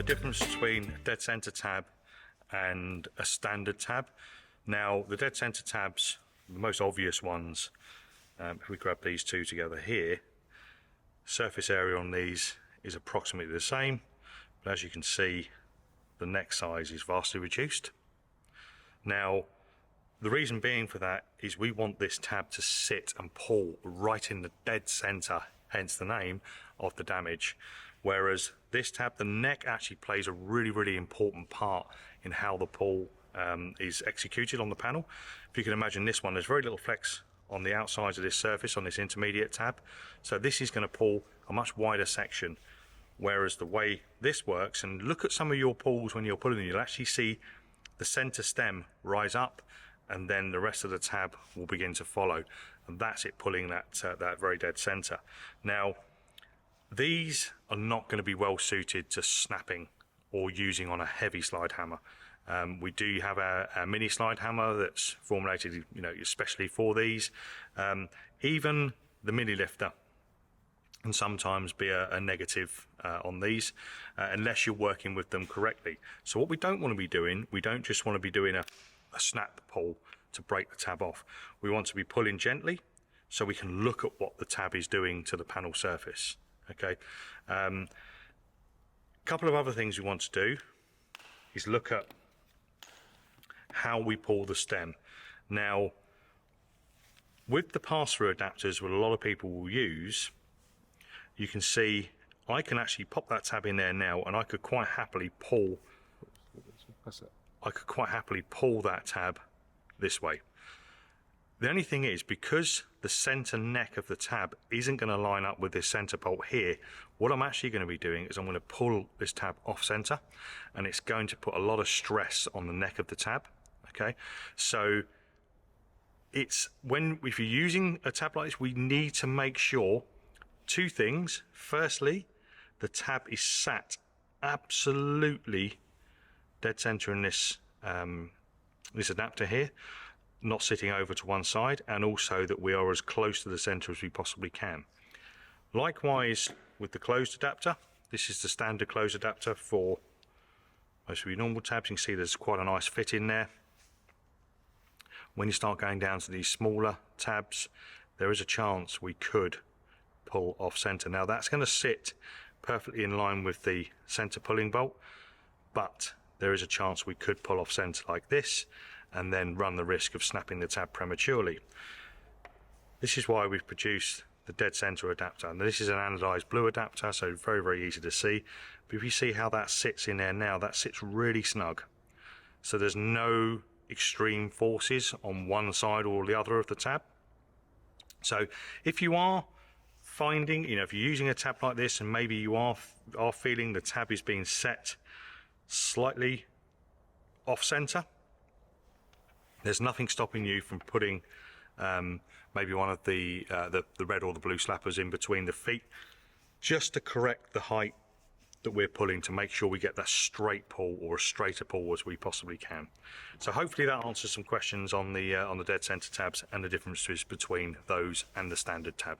the difference between a dead center tab and a standard tab. Now, the dead center tabs, the most obvious ones, if we grab these two together here, surface area on these is approximately the same, but as you can see, the neck size is vastly reduced. Now, the reason being for that is we want this tab to sit and pull right in the dead center, hence the name, of the damage. Whereas this tab, the neck actually plays a really important part in how the pull is executed on the panel. If you can imagine this one, there's very little flex on the outsides of this surface on this intermediate tab. So this is going to pull a much wider section. Whereas the way this works, and look at some of your pulls when you're pulling, you'll actually see the center stem rise up, and then the rest of the tab will begin to follow, and that's it pulling that very dead center. Now, these are not going to be well suited to snapping or using on a heavy slide hammer. We do have a mini slide hammer that's formulated, especially for these. Even the mini lifter can sometimes be a negative on these, unless you're working with them correctly. So what we don't want to be doing, we don't just want to be doing a snap pull to break the tab off. We want to be pulling gently so we can look at what the tab is doing to the panel surface. Okay. Couple of other things we want to do is look at how we pull the stem. Now, with the pass-through adapters, what a lot of people will use, you can see I can actually pop that tab in there now, and I could quite happily pull. I could quite happily pull that tab this way. The only thing is, because the center neck of the tab isn't going to line up with this center bolt here, what I'm actually going to be doing is I'm going to pull this tab off center, and it's going to put a lot of stress on the neck of the tab. Okay, so if you're using a tab like this, we need to make sure two things. Firstly, the tab is sat absolutely dead center in this this adapter here, not sitting over to one side, and also that we are as close to the center as we possibly can. Likewise with the closed adapter, this is the standard closed adapter for most of your normal tabs. You can see there's quite a nice fit in there. When you start going down to these smaller tabs, there is a chance we could pull off center. Now, that's going to sit perfectly in line with the center pulling bolt, but there is a chance we could pull off center like this and then run the risk of snapping the tab prematurely. This is why we've produced the dead center adapter. Now, this is an anodized blue adapter, so very easy to see. But if you see how that sits in there now, that sits really snug. So there's no extreme forces on one side or the other of the tab. So if you are finding, if you're using a tab like this and maybe you are feeling the tab is being set slightly off center, there's nothing stopping you from putting maybe one of the red or the blue slappers in between the feet, just to correct the height that we're pulling, to make sure we get that straight pull, or a straighter pull as we possibly can. So hopefully that answers some questions on the dead center tabs and the differences between those and the standard tab.